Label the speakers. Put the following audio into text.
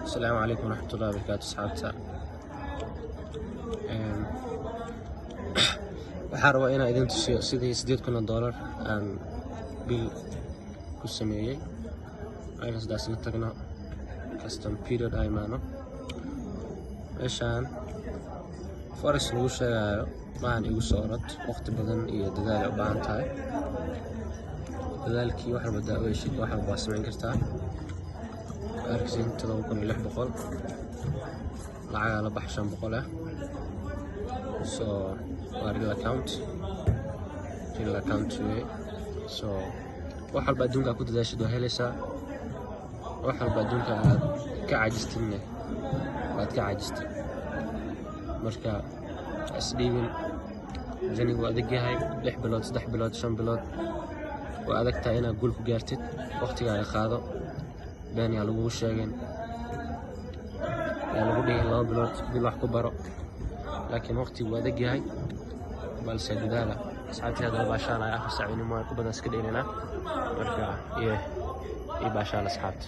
Speaker 1: السلام عليكم ورحمة الله وبركاته أصحابتا. waxaan rabaa inaan idin tusiyo sidii $8,000 aan bil ku sameeyay. Ayna sidaas la tagno custom period ay maano meeshaan forex lagu sheegayo maahan igu soo orod waqti badan iyo dadaal u baahan tahay. dadaalkii wax walba daaweeshid wax walba samayn kartaa. arkisin 7,600 lacag la baxshan 500 so real account so wax walba adduunka ku dadaashid waa helaysaa. wax walba adduunka aad ka caajistinne waad ka caajistay. marka isdhiibin janigu adag yahay 6 bilood 3 bilood 5 bilood waa adag tahay inaad guul ku gaartid. waqtigaaga qaado been yaa lagu sheegin yaa lagu dhihin 2 bilood bil wax ku baro laakiin waqtigu adag yahay balse dadaala. asxaabtii hadda baashaan ay 4 saac inuu ku badan iska dheelina marka iyo baashaan asxaabta.